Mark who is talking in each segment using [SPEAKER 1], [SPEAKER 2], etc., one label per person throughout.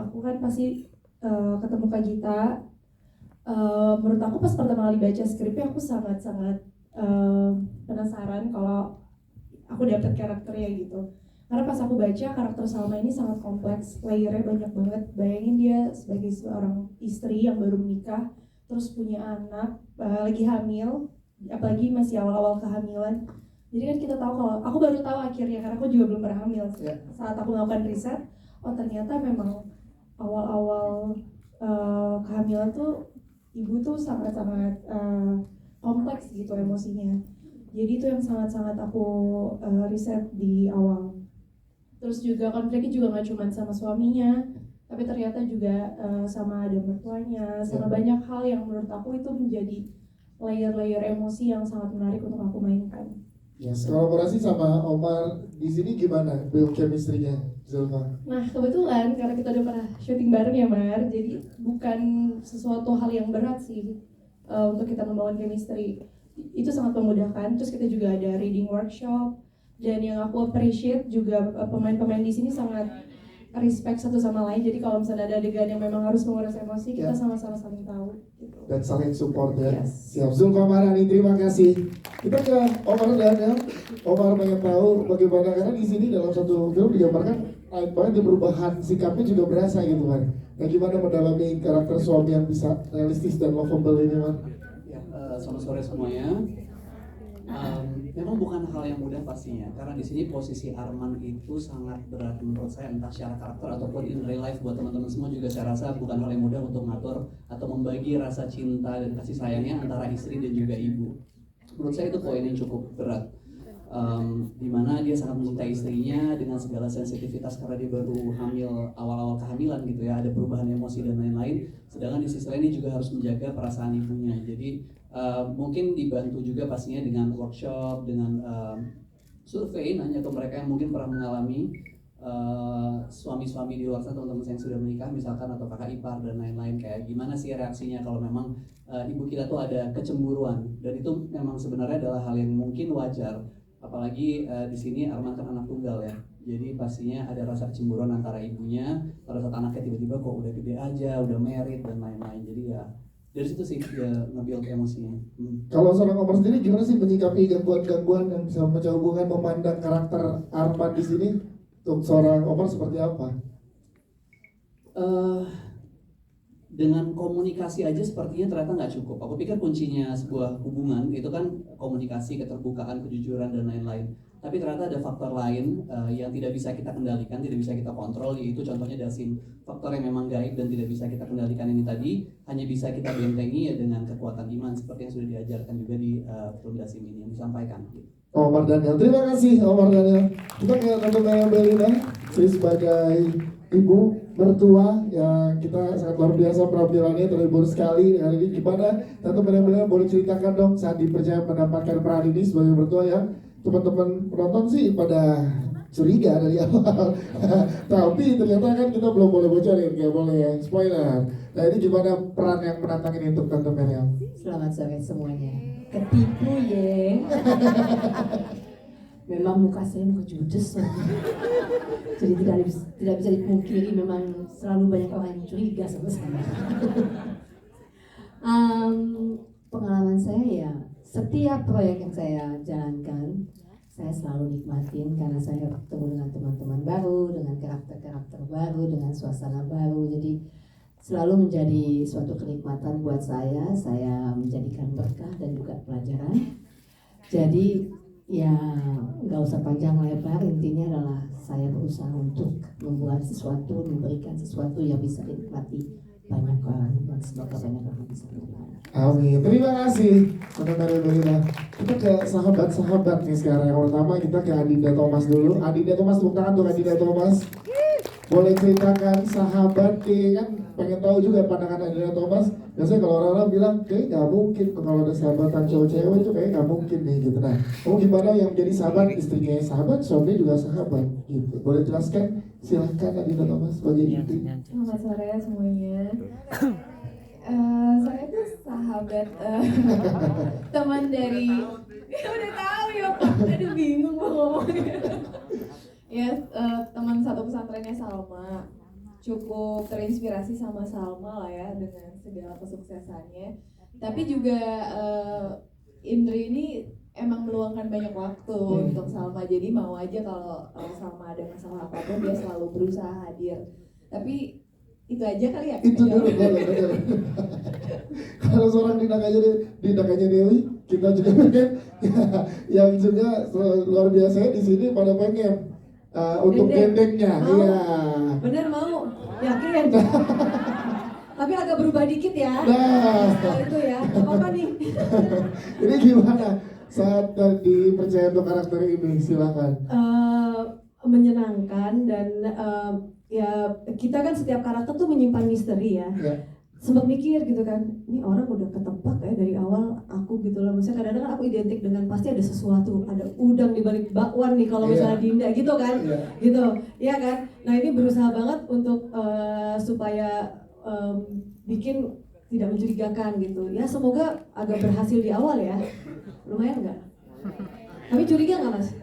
[SPEAKER 1] Aku kan pasti ketemu Kak Gita. Menurut aku pas pertama kali baca skripnya aku sangat-sangat penasaran kalau aku dapet karakternya gitu. Karena pas aku baca karakter Salma ini sangat kompleks, layernya banyak banget. Bayangin dia sebagai seorang istri yang baru menikah, terus punya anak, lagi hamil, apalagi masih awal-awal kehamilan. Jadi kan kita tahu, kalau aku baru tahu akhirnya karena aku juga belum pernah hamil. Saat aku melakukan riset, oh ternyata memang awal-awal kehamilan tuh ibu tuh sangat-sangat kompleks gitu emosinya. Jadi itu yang sangat-sangat aku riset di awal. Terus juga konfliknya juga nggak cuma sama suaminya, tapi ternyata juga sama ada mertuanya, sama banyak hal yang menurut aku itu menjadi layer-layer emosi yang sangat menarik untuk aku mainkan.
[SPEAKER 2] Yes, kolaborasi sama Omar di sini gimana build chemistry-nya, Zulfa?
[SPEAKER 1] Nah kebetulan karena kita udah pernah syuting bareng ya Mar, jadi bukan sesuatu hal yang berat sih untuk kita membangun chemistry. Itu sangat memudahkan. Terus kita juga ada reading workshop, dan yang aku appreciate juga pemain-pemain di sini sangat respect satu sama lain. Jadi kalau misalnya ada adegan yang memang harus menguras emosi, kita sama-sama saling tahu gitu.
[SPEAKER 2] Dan saling support ya.
[SPEAKER 1] Yes.
[SPEAKER 2] Siap, Zulfa Maharani, terima kasih. Kita ke Omar Daniel. Omar pengen tahu bagaimana, karena di sini dalam satu film digambarkan banget di perubahan sikapnya juga berasa gitu kan. Nah gimana mendalami karakter suami yang bisa realistis dan lovable ini man?
[SPEAKER 3] Ya, selamat sore semuanya. Memang bukan hal yang mudah pastinya, karena di sini posisi Arman itu sangat berat menurut saya, entah secara karakter ataupun in real life. Buat teman-teman semua juga saya rasa bukan hal yang mudah untuk mengatur atau membagi rasa cinta dan kasih sayangnya antara istri dan juga ibu. Menurut saya itu poin yang cukup berat, dimana dia sangat mencintai istrinya dengan segala sensitivitas karena dia baru hamil, awal-awal kehamilan gitu ya, ada perubahan emosi dan lain-lain. Sedangkan di sisi lain dia juga harus menjaga perasaan ibunya. Jadi mungkin dibantu juga pastinya dengan workshop, dengan survei, nanya ke mereka yang mungkin pernah mengalami suami-suami di luar sana, teman-teman saya yang sudah menikah misalkan, atau kakak ipar dan lain-lain, kayak gimana sih reaksinya kalau memang ibu kita tuh ada kecemburuan. Dan itu memang sebenarnya adalah hal yang mungkin wajar, apalagi di sini Arman kan anak tunggal ya, jadi pastinya ada rasa kecemburuan antara ibunya pada saat anaknya tiba-tiba kok udah gede aja, udah married dan lain-lain. Jadi ya dari situ sih dia nge-build emosinya.
[SPEAKER 2] Kalau seorang Omar sendiri gimana sih menyikapi gangguan-gangguan yang bisa memecah hubungan, memandang karakter Arman di sini? Untuk seorang Omar seperti apa?
[SPEAKER 3] Dengan komunikasi aja sepertinya ternyata nggak cukup. Aku pikir kuncinya sebuah hubungan itu kan komunikasi, keterbukaan, kejujuran dan lain-lain. Tapi ternyata ada faktor lain yang tidak bisa kita kendalikan, tidak bisa kita kontrol, yaitu contohnya Dasim. Faktor yang memang gaib dan tidak bisa kita kendalikan ini tadi hanya bisa kita bentengi ya dengan kekuatan iman, seperti yang sudah diajarkan juga di film Dasim ini yang disampaikan.
[SPEAKER 2] Omar Daniel, terima kasih Omar Daniel. Kita ke Tante Belina, sebagai ibu mertua yang kita sangat luar biasa penampilannya, terhibur sekali hari ini. Gimana Tante Belina, boleh ceritakan dong saat dipercaya mendapatkan peran ini sebagai mertua ya? Teman-teman penonton sih pada curiga dari awal tapi ternyata kan kita belum boleh bocorin, nggak boleh spoiler. Nah ini gimana peran yang menantang ini untuk Tante Meriam?
[SPEAKER 4] Selamat sore semuanya. Ketipu ya. Memang muka saya muka judes, jadi tidak bisa dipungkiri memang selalu banyak orang yang curiga sama saya. Pengalaman saya ya, setiap proyek yang saya jalankan saya selalu nikmatin karena saya bertemu dengan teman-teman baru, dengan karakter-karakter baru, dengan suasana baru. Jadi selalu menjadi suatu kenikmatan buat saya menjadikan berkah dan juga pelajaran. Jadi ya nggak usah panjang lebar, intinya adalah saya berusaha untuk membuat sesuatu, memberikan sesuatu yang bisa dinikmati banyak orang, dan semoga banyak orang bisa menikmati.
[SPEAKER 2] Amin. Terima kasih Tante Belina. Kita ke sahabat-sahabat nih sekarang. Yang pertama kita ke Adinda Thomas dulu. Adinda Thomas, tepuk tangan untuk Adinda Thomas. Boleh ceritakan sahabat kan pengen tahu juga pandangan Adinda Thomas. Biasanya kalau orang-orang bilang kayak nggak mungkin kalau ada sahabatan cowok-cewek itu kayak nggak mungkin nih gitu. Nah, kamu gimana yang menjadi sahabat, istrinya sahabat, suaminya juga sahabat gitu. Boleh jelaskan? Silahkan Adinda Thomas sebagai inti.
[SPEAKER 1] Selamat sore semuanya. Saya tuh sahabat teman dari udah tahu ya Pak, aduh bingung mau ngomongnya. Ya teman satu pesantrennya Salma. cukup terinspirasi sama Salma lah ya dengan segala kesuksesannya. Tapi juga Indri ini emang meluangkan banyak waktu untuk Salma. Jadi mau aja kalau Salma ada masalah apapun dia selalu berusaha hadir. Tapi itu aja kali ya.
[SPEAKER 2] Itu dulu boleh. Kalau seorang Dinda Dewi, kita juga pengen yang juga luar biasa di sini pada pengen untuk gendengnya.
[SPEAKER 1] Mau.
[SPEAKER 2] Iya.
[SPEAKER 1] Bener mau, yakin. Tapi agak berubah dikit ya.
[SPEAKER 2] Nah,
[SPEAKER 1] Setelah itu ya, apa nih?
[SPEAKER 2] ini gimana saat dipercaya untuk karakter ini? Silakan.
[SPEAKER 1] Menyenangkan dan ya kita kan setiap karakter tuh menyimpan misteri ya.
[SPEAKER 2] Ya.
[SPEAKER 1] Sempat mikir gitu kan, ini orang udah ketebak ya dari awal aku gitu loh. Maksudnya kadang-kadang kan aku identik dengan pasti ada sesuatu, ada udang di balik bakwan nih kalau misalnya Dinda gitu kan, gitu, ya kan. Nah ini berusaha banget untuk supaya bikin tidak mencurigakan gitu. Ya semoga agak berhasil di awal ya, lumayan nggak? Tapi curiga nggak mas?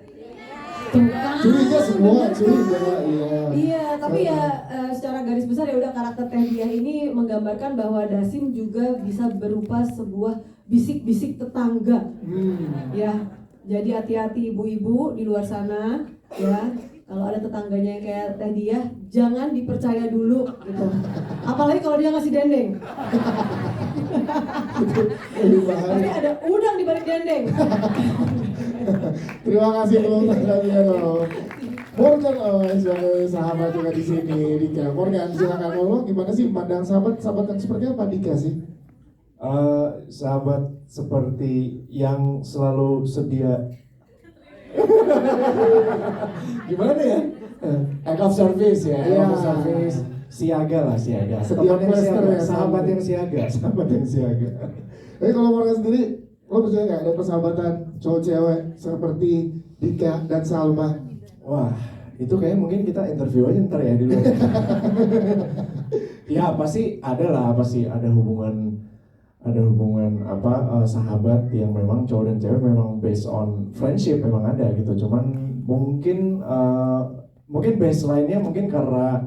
[SPEAKER 1] Tuh kan.
[SPEAKER 2] Curiga semua, curiga. Iya.
[SPEAKER 1] Iya, tapi ya secara garis besar ya udah karakter Teh Diah ini menggambarkan bahwa Dasim juga bisa berupa sebuah bisik-bisik tetangga. Ya, jadi hati-hati ibu-ibu di luar sana ya. Kalau ada tetangganya yang kayak Teh Diah, jangan dipercaya dulu gitu. Apalagi kalau dia ngasih dendeng. Pasti ada udang di balik dendeng.
[SPEAKER 2] Terima kasih untuk kalian loh. Morgan sebagai sahabat juga di sini, Dika. Morgan, silakan ngomong gimana sih pandang sahabat yang seperti apa Dika sih?
[SPEAKER 5] Sahabat seperti yang selalu sedia. Gimana ya? Act of service ya, act of service. Siaga lah, siaga.
[SPEAKER 2] Sedia
[SPEAKER 5] Teman yang
[SPEAKER 2] plaster
[SPEAKER 5] siaga,
[SPEAKER 2] ya,
[SPEAKER 5] sahabat yang siaga, sahabat yang siaga.
[SPEAKER 2] Tapi kalau Morgan sendiri, lo percaya nggak ada persahabatan cowok cewek seperti Dika dan Salma?
[SPEAKER 5] Wah, itu kayak mungkin kita interview aja ntar ya di luar. Ya pasti ada lah, pasti ada hubungan sahabat yang memang cowok dan cewek memang based on friendship memang ada gitu. Cuman mungkin baseline-nya mungkin karena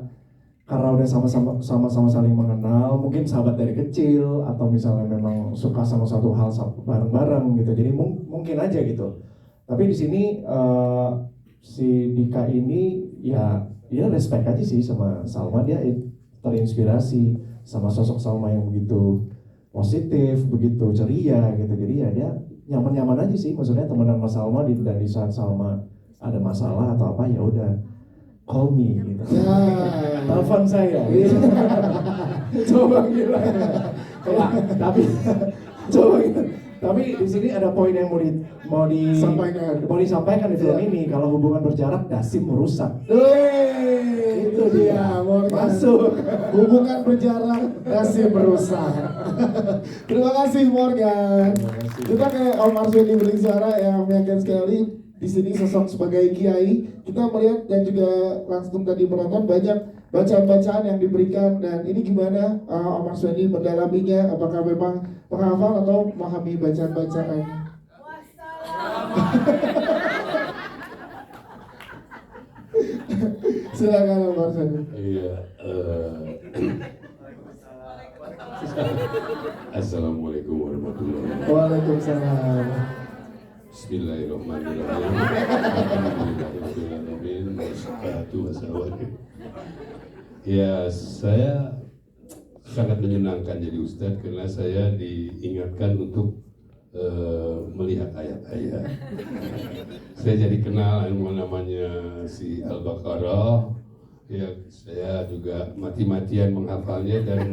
[SPEAKER 5] udah sama-sama saling mengenal, mungkin sahabat dari kecil atau misalnya memang suka sama satu hal bareng-bareng gitu. Jadi mungkin aja gitu. Tapi di sini si Dika ini ya respect aja sih sama Salma, dia terinspirasi sama sosok Salma yang begitu positif, begitu ceria gitu. Jadi ya dia nyaman-nyaman aja sih, maksudnya temenan sama Salma dan di saat Salma ada masalah atau apa ya udah call me gitu. Telepon saya gitu. Coba gila. Ya, tapi di sini ada poin yang mau disampaikan di film ini. Kalau hubungan berjarak, Dasim merusak.
[SPEAKER 2] Itu dia, Morgan.
[SPEAKER 5] Masuk.
[SPEAKER 2] Hubungan berjarak, Dasim merusak. Terima kasih Morgan. Kita ke Om Arswendi Berlingsara yang meyakinkan sekali di sini sosok sebagai kiai. Kita melihat dan juga langsung tadi menonton banyak bacaan-bacaan yang diberikan, dan ini gimana Om Arswendi mendalaminya? Apakah memang penghafal atau memahami bacaan-bacaan? Silakan Om Arswendi.
[SPEAKER 6] Iya. Assalamualaikum warahmatullahi wabarakatuh.
[SPEAKER 2] Waalaikumsalam.
[SPEAKER 6] Bismillahirrahmanirrahim. Alhamdulillahirrahmanirrahim. Wassalatu wassalamu. Ya, saya sangat menyenangkan jadi Ustadz karena saya diingatkan untuk melihat ayat-ayat. Saya jadi kenal ilmu namanya si Al-Baqarah. Ya, saya juga mati-matian menghafalnya dan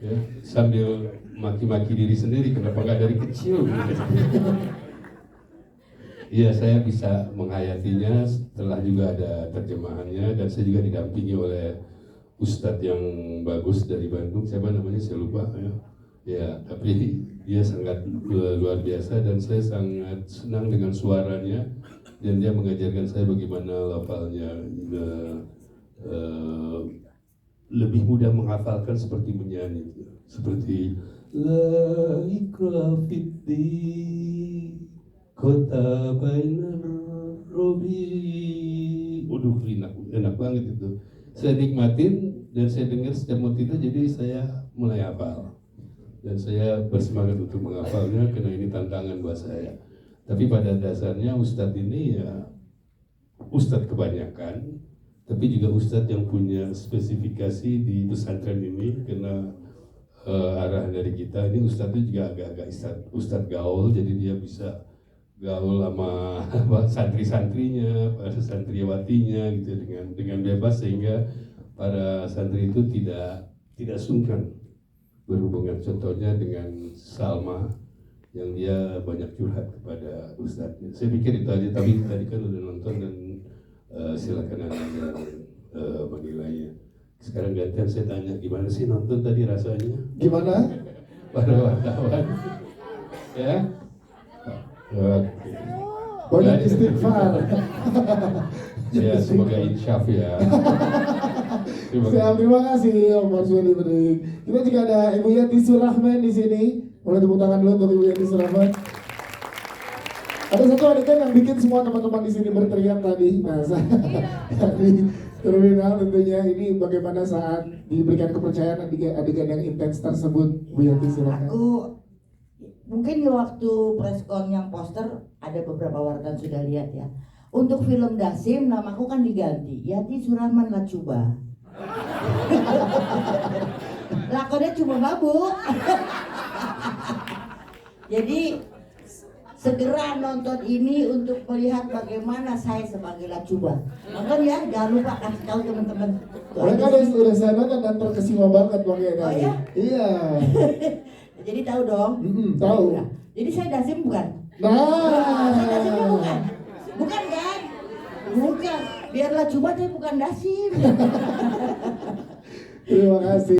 [SPEAKER 6] ya, sambil maki-maki diri sendiri, kenapa nggak dari kecil gitu. Iya, saya bisa menghayatinya setelah juga ada terjemahannya, dan saya juga didampingi oleh Ustadz yang bagus dari Bandung, siapa namanya saya lupa ya. Ya, tapi dia sangat luar biasa dan saya sangat senang dengan suaranya, dan dia mengajarkan saya bagaimana lafalnya lebih mudah menghafalkan seperti menyanyi, seperti La ikraha fiddin kota bainar robi. Waduh, enak banget itu. saya nikmatin dan saya dengar setiap mau tidur, jadi saya mulai hafal dan saya bersemangat untuk menghafalnya karena ini tantangan buat saya. Tapi pada dasarnya Ustadz ini ya Ustadz kebanyakan, tapi juga Ustadz yang punya spesifikasi di pesantren ini karena arahan dari kita ini Ustadz itu juga agak-agak Ustadz gaul, jadi dia bisa gaul sama santri-santrinya, para santriwatinya gitu dengan bebas sehingga para santri itu tidak sungkan berhubungan. Contohnya dengan Salma yang dia banyak curhat kepada Ustadznya. Saya pikir itu aja, tapi tadi kan udah nonton dan silakan anda menilainya. Sekarang gantian saya tanya, gimana sih nonton tadi rasanya?
[SPEAKER 2] Gimana?
[SPEAKER 6] Para wartawan, ya? Oke.
[SPEAKER 2] Banyak istighfar.
[SPEAKER 6] Ya, semoga insyaf ya.
[SPEAKER 2] Siap, terima kasih Om Marsudi Bedrik. Kita juga ada Ibu Yati Surahman di sini. Boleh tepuk tangan dulu untuk Ibu Yati Surahman. Ada satu adegan yang bikin semua teman-teman di sini berteriak tadi. Nah, dari terminal tentunya ini bagaimana saat diberikan kepercayaan adegan yang intens tersebut, Bu Yati Surahman.
[SPEAKER 7] Aku mungkin di waktu preskon yang poster ada beberapa wartawan sudah lihat ya. Untuk film Dasim namaku kan diganti Yati Surahman Lacuba. Lakonnya cuma mabuk. Jadi segera nonton ini untuk melihat bagaimana saya sebagai Lacuba. Nonton ya, jangan lupa kasih tahu teman-teman.
[SPEAKER 2] Mereka udah saya nonton dan terkesima banget Bang Yati.
[SPEAKER 7] Oh ya?
[SPEAKER 2] Iya.
[SPEAKER 7] Jadi tahu dong.
[SPEAKER 2] Tahu.
[SPEAKER 7] Nah, jadi saya Dasim bukan?
[SPEAKER 2] Nah.
[SPEAKER 7] Saya Dasimnya bukan? Bukan kan? Bukan. Biarlah coba saya bukan Dasim.
[SPEAKER 2] Terima kasih.